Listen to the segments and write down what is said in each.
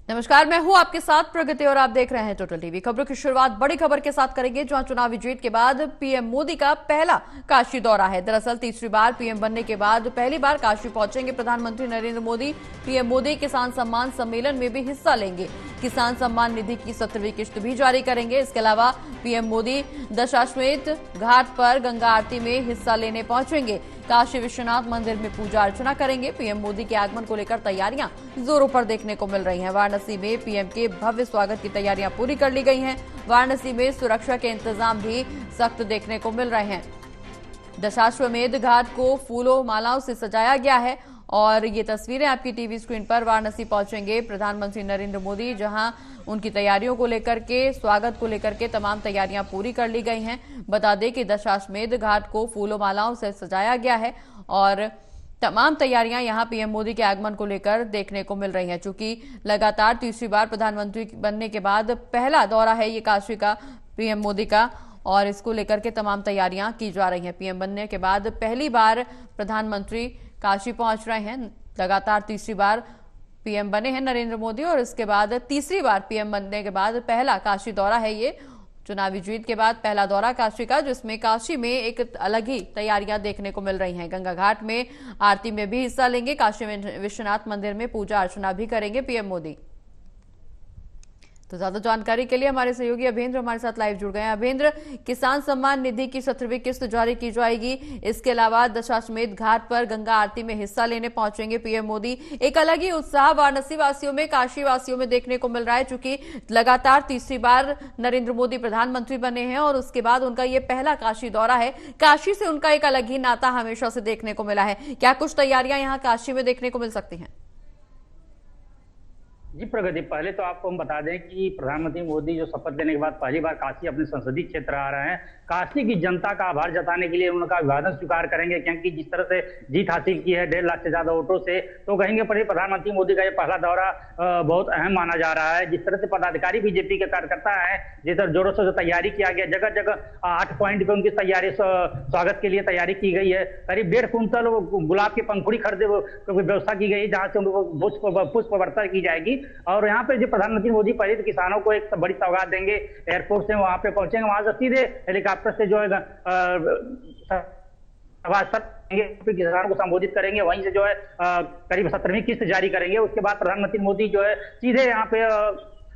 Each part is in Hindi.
नमस्कार, मैं हूं आपके साथ प्रगति और आप देख रहे हैं टोटल टीवी। खबरों की शुरुआत बड़ी खबर के साथ करेंगे, जहां चुनावी जीत के बाद पीएम मोदी का पहला काशी दौरा है। दरअसल तीसरी बार पीएम बनने के बाद पहली बार काशी पहुंचेंगे प्रधानमंत्री नरेंद्र मोदी। पीएम मोदी किसान सम्मान सम्मेलन में भी हिस्सा लेंगे। किसान सम्मान निधि की 17वीं किस्त भी जारी करेंगे। इसके अलावा पीएम मोदी दशाश्वमेध घाट पर गंगा आरती में हिस्सा लेने पहुंचेंगे। काशी विश्वनाथ मंदिर में पूजा अर्चना करेंगे। पीएम मोदी के आगमन को लेकर तैयारियां जोरों पर देखने को मिल रही हैं। वाराणसी में पीएम के भव्य स्वागत की तैयारियां पूरी कर ली गई हैं। वाराणसी में सुरक्षा के इंतजाम भी सख्त देखने को मिल रहे हैं। दशाश्वमेध घाट को फूलों मालाओं से सजाया गया है और ये तस्वीरें आपकी टीवी स्क्रीन पर। वाराणसी पहुंचेंगे प्रधानमंत्री नरेंद्र मोदी, जहां उनकी तैयारियों को लेकर के, स्वागत को लेकर के तमाम तैयारियां पूरी कर ली गई हैं। बता दें कि दशाश्वमेध घाट को फूलों मालाओं से सजाया गया है और तमाम तैयारियां यहां पीएम मोदी के आगमन को लेकर देखने को मिल रही हैं। चूंकि लगातार तीसरी बार प्रधानमंत्री बनने के बाद पहला दौरा है ये काशी का पीएम मोदी का, और इसको लेकर के तमाम तैयारियां की जा रही हैं। पीएम बनने के बाद पहली बार प्रधानमंत्री काशी पहुंच रहे हैं। लगातार तीसरी बार पीएम बने हैं नरेंद्र मोदी और इसके बाद तीसरी बार पीएम बनने के बाद पहला काशी दौरा है ये। चुनावी जीत के बाद पहला दौरा काशी का, जिसमें काशी में एक अलग ही तैयारियां देखने को मिल रही हैं। गंगा घाट में आरती में भी हिस्सा लेंगे। काशी विश्वनाथ मंदिर में पूजा अर्चना भी करेंगे पीएम मोदी। तो ज्यादा जानकारी के लिए हमारे सहयोगी अभेंद्र हमारे साथ लाइव जुड़ गए हैं। अभेंद्र, किसान सम्मान निधि की 17वीं किस्त जारी की जाएगी। इसके अलावा दशाश्वमेध घाट पर गंगा आरती में हिस्सा लेने पहुंचेंगे पीएम मोदी। एक अलग ही उत्साह वाराणसी वासियों में, काशी वासियों में देखने को मिल रहा है, चूंकि लगातार तीसरी बार नरेंद्र मोदी प्रधानमंत्री बने हैं और उसके बाद उनका ये पहला काशी दौरा है। काशी से उनका एक अलग ही नाता हमेशा से देखने को मिला है। क्या कुछ तैयारियां यहाँ काशी में देखने को मिल सकती हैं? जी प्रगति, पहले तो आपको हम बता दें कि प्रधानमंत्री मोदी जो शपथ लेने के बाद पहली बार काशी अपने संसदीय क्षेत्र आ रहे हैं। काशी की जनता का आभार जताने के लिए उनका अभिवादन स्वीकार करेंगे, क्योंकि जिस तरह से जीत हासिल की है 1.5 लाख से ज्यादा वोटों से, तो कहेंगे प्रधानमंत्री मोदी का ये पहला दौरा बहुत अहम माना जा रहा है। जिस तरह से पदाधिकारी बीजेपी के कार्यकर्ता हैं, जिस तरह जोरों से तैयारी किया गया, जगह जगह 8 पॉइंट पे उनकी तैयारी, स्वागत के लिए तैयारी की गई है। करीब 1.5 कुंटल गुलाब की पंखुड़ी खरीदे व्यवस्था की गई है, जहां से उनको पुष्प वर्षा की जाएगी। और यहाँ पे जो प्रधानमंत्री मोदी पहले तो किसानों को एक बड़ी सौगात देंगे। एयरपोर्ट से वहां पे पहुंचेंगे, वहां से सीधे हेलीकॉप्टर से जो है किसानों को संबोधित करेंगे। वहीं से जो है करीब 17वीं किस्त जारी करेंगे। उसके बाद प्रधानमंत्री मोदी जो है सीधे यहाँ पे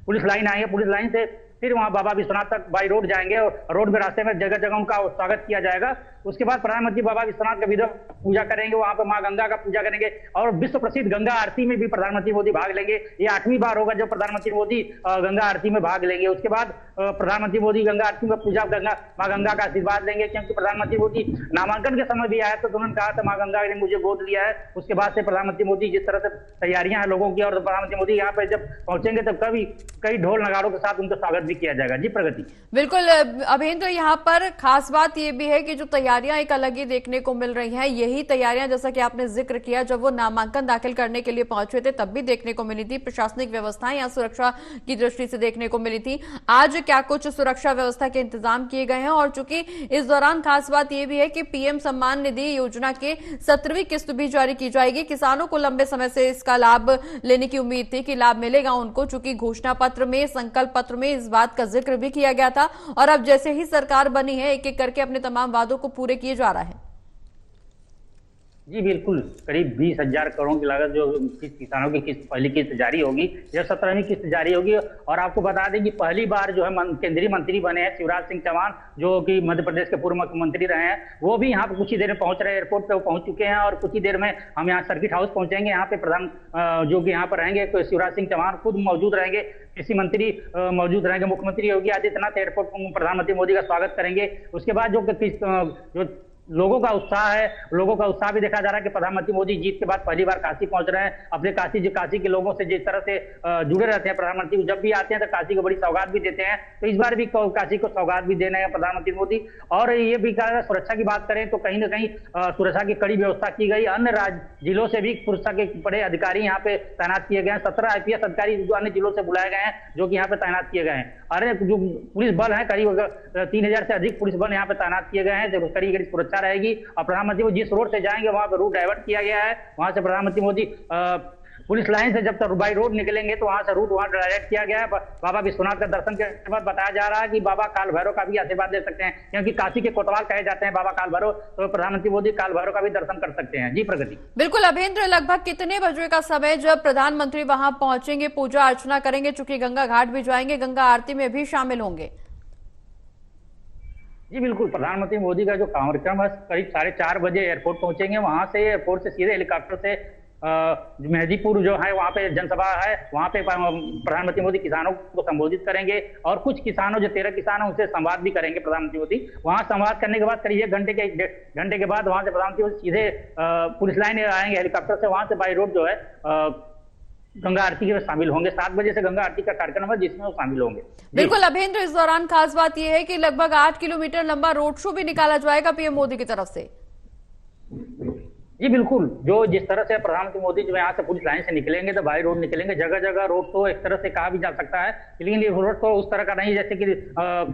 पुलिस लाइन आएंगे। पुलिस लाइन से फिर वहां बाबा विश्वनाथ तक बाई रोड जाएंगे और रोड में रास्ते में जगह जगह उनका स्वागत किया जाएगा। उसके बाद प्रधानमंत्री बाबा विश्वनाथ का विधिवत पूजा करेंगे, वहां पर मां गंगा का पूजा करेंगे और विश्व प्रसिद्ध गंगा आरती में भी प्रधानमंत्री मोदी भाग लेंगे। ये 8वीं बार होगा जब प्रधानमंत्री मोदी गंगा आरती में भाग लेंगे। उसके बाद प्रधानमंत्री मोदी गंगा आरती में पूजा मां गंगा का आशीर्वाद लेंगे, क्योंकि प्रधानमंत्री मोदी नामांकन के समय भी आया तो उन्होंने कहा था मां गंगा ने मुझे गोद लिया है। उसके बाद से प्रधानमंत्री मोदी जिस तरह से तैयारियां हैं लोगों की, और प्रधानमंत्री मोदी यहाँ पे जब पहुंचेंगे तब कई ढोल नगाड़ों के साथ उनका स्वागत भी किया जाएगा। जी प्रगति। बिल्कुल अभेंद्र, यहाँ पर खास बात यह भी है कि जो तैयारियां एक अलग ही देखने को मिल रही हैं, यही तैयारियां जैसा कि आपने जिक्र किया जब वो नामांकन दाखिल करने के लिए पहुंचे थे तब भी देखने को मिली थी। प्रशासनिक व्यवस्थाएं या सुरक्षा की दृष्टि से देखने को मिली थी। आज क्या कुछ सुरक्षा व्यवस्था के इंतजाम किए गए हैं? और चूंकि इस दौरान खास बात यह भी है कि पीएम सम्मान निधि योजना के 17वीं किस्त भी जारी की जाएगी। किसानों को लंबे समय से इसका लाभ लेने की उम्मीद थी कि लाभ मिलेगा उनको, चूंकि घोषणा पत्र में, संकल्प पत्र में इस बात का जिक्र भी किया गया था। और अब जैसे ही सरकार बनी है, एक एक करके अपने तमाम वादों को पूरे किए जा रहा है। जी बिल्कुल, करीब 20,000 करोड़ की लागत जो किसानों की किस्त, पहली किस्त जारी होगी, यह 17वीं किस्त जारी होगी। और आपको बता दें कि पहली बार जो है केंद्रीय मंत्री बने हैं शिवराज सिंह चौहान, जो कि मध्य प्रदेश के पूर्व मुख्यमंत्री रहे हैं। वो भी यहाँ पे कुछ ही देर में पहुंच रहे हैं, एयरपोर्ट पे वो पहुंच चुके हैं और कुछ ही देर में हम यहाँ सर्किट हाउस पहुंचेंगे। यहाँ पे प्रधान जो कि यहाँ पर रहेंगे तो शिवराज सिंह चौहान खुद मौजूद रहेंगे, कृषि मंत्री मौजूद रहेंगे, मुख्यमंत्री योगी आदित्यनाथ एयरपोर्ट पर प्रधानमंत्री मोदी का स्वागत करेंगे। उसके बाद जो लोगों का उत्साह है, लोगों का उत्साह भी देखा जा रहा है कि प्रधानमंत्री मोदी जीत के बाद पहली बार काशी पहुंच रहे हैं। अपने काशी के लोगों से जिस तरह से जुड़े रहते हैं, प्रधानमंत्री जब भी आते हैं तो काशी को बड़ी सौगात भी देते हैं, तो इस बार भी काशी को सौगात भी देने हैं प्रधानमंत्री मोदी। और ये भी कहा, सुरक्षा की बात करें तो कहीं ना कहीं सुरक्षा की कड़ी व्यवस्था की गई। अन्य जिलों से भी सुरक्षा के बड़े अधिकारी यहाँ पे तैनात किए गए हैं। 17 IPS अधिकारी अन्य जिलों से बुलाए गए हैं जो कि यहाँ पे तैनात किए गए हैं। अरे जो पुलिस बल है, करीब 3000 से अधिक पुलिस बल यहाँ पे तैनात किए गए हैं, जो कड़ी सुरक्षा रहेगी। और प्रधानमंत्री जिस रोड से जाएंगे वहां पर रूट डाइवर्ट किया गया है, वहां से प्रधानमंत्री मोदी पुलिस लाइन से जब तक बाई रोड निकलेंगे तो वहां से रूट वहां डायरेक्ट किया गया है। बाबा विश्वनाथ का दर्शन के बाद बताया जा रहा है कि बाबा काल भैरव का भी आशीर्वाद दे सकते हैं, क्योंकि काशी के कोतवाल कहे जाते हैं बाबा काल भैरव, तो प्रधानमंत्री मोदी काल भैरव का भी दर्शन कर सकते हैं। जी प्रगति। बिल्कुल अभेंद्र, लगभग कितने बजे का समय जब प्रधानमंत्री वहां पहुंचेंगे, पूजा अर्चना करेंगे, चूंकि गंगा घाट भी जाएंगे, गंगा आरती में भी शामिल होंगे? जी बिल्कुल, प्रधानमंत्री मोदी का जो कार्यक्रम है करीब 4:30 बजे एयरपोर्ट पहुंचेंगे। वहां से एयरपोर्ट से सीधे हेलीकॉप्टर से मेहदीपुर जो है वहां पे जनसभा है, वहां पे प्रधानमंत्री मोदी किसानों को संबोधित करेंगे और कुछ किसानों जो 13 किसान हैं उनसे संवाद भी करेंगे प्रधानमंत्री मोदी। वहां संवाद करने के बाद करीब 1 घंटे के बाद वहां से प्रधानमंत्री मोदी सीधे पुलिस लाइन आएंगे हेलीकॉप्टर से, वहां से बाई रोड जो है गंगा आरती में शामिल होंगे। 7 बजे से गंगा आरती का कार्यक्रम है जिसमें वो शामिल होंगे। बिल्कुल अभेंद्र, इस दौरान खास बात यह है कि लगभग 8 किलोमीटर लंबा रोड शो भी निकाला जाएगा पीएम मोदी की तरफ से। जी बिल्कुल, जो जिस तरह से प्रधानमंत्री मोदी जो यहाँ से पुलिस लाइन से निकलेंगे तो बाई रोड निकलेंगे, जगह जगह रोड तो एक तरह से कहा भी जा सकता है, लेकिन ये रोड तो उस तरह का नहीं जैसे कि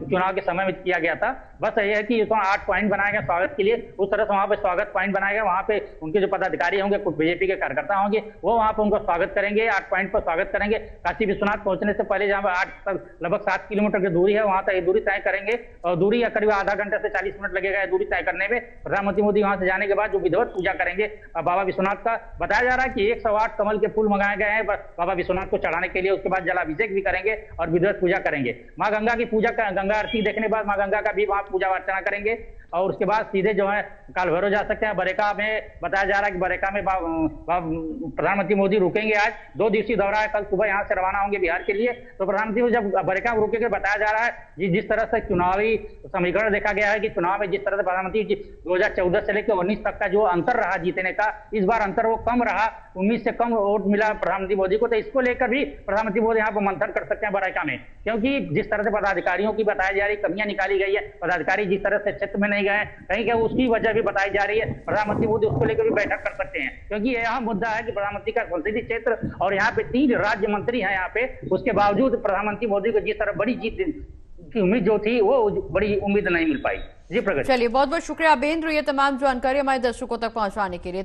चुनाव के समय में किया गया था। बस ये है कि 8 पॉइंट बनाए गए स्वागत के लिए, उस तरह से वहाँ पे स्वागत पॉइंट बनाए गए। वहाँ पे उनके जो पदाधिकारी होंगे, कुछ बीजेपी के कार्यकर्ता होंगे, वो वहाँ पे उनको स्वागत करेंगे, 8 पॉइंट पर स्वागत करेंगे। काशी विश्वनाथ पहुंचने से पहले जहाँ 8 लगभग 7 किलोमीटर की दूरी है, वहां तक दूरी तय करेंगे और दूरी करीब आधा घंटा से 40 मिनट लगेगा दूरी तय करने में। प्रधानमंत्री मोदी वहां से जाने के बाद जो विधिवत पूजा करेंगे बाबा विश्वनाथ का, बताया जा रहा है कि 108 कमल के फूल मंगाए गए हैं बाबा विश्वनाथ को चढ़ाने के लिए। उसके बाद जलाभिषेक भी करेंगे और विधिवत पूजा करेंगे। माँ गंगा की पूजा, गंगा आरती देखने के बाद माँ गंगा का भी वहां पूजा अर्चना करेंगे और उसके बाद सीधे जो है काल भैरव जा सकते हैं। बरेका में बताया जा रहा है कि बरेका में प्रधानमंत्री मोदी रुकेंगे। आज 2 दिवसीय दौरा है, कल सुबह यहाँ से रवाना होंगे बिहार के लिए। तो प्रधानमंत्री जब बरेका में रुकेंगे, बताया जा रहा है जिस तरह से चुनावी समीकरण देखा गया है कि चुनाव में जिस तरह से प्रधानमंत्री 2014 से लेकर 19 तक का जो अंतर रहा जीतने का, इस बार अंतर वो कम रहा, 19 से कम वोट मिला प्रधानमंत्री मोदी को। तो इसको लेकर भी प्रधानमंत्री मोदी यहाँ पर मंथन कर सकते हैं बरेका में, क्योंकि जिस तरह से पदाधिकारियों की बताई जा रही कमियां निकाली गई है, पदाधिकारी जिस तरह से क्षेत्र में नहीं गए कहीं क्या, उसकी वजह भी बताई जा रही है। प्रधानमंत्री मोदी उसको लेकर भी बैठक कर सकते हैं, क्योंकि यह मुद्दा है कि प्रधानमंत्री का संसदीय क्षेत्र और यहाँ पे 3 राज्य मंत्री हैं यहाँ पे, उसके बावजूद प्रधानमंत्री मोदी को जिस तरह बड़ी जीत की उम्मीद जो थी वो बड़ी उम्मीद नहीं मिल पाई। जी प्रगति। चलिए, बहुत बहुत शुक्रिया अभेंद्र, ये तमाम जानकारी हमारे दर्शकों तक पहुंचाने के लिए।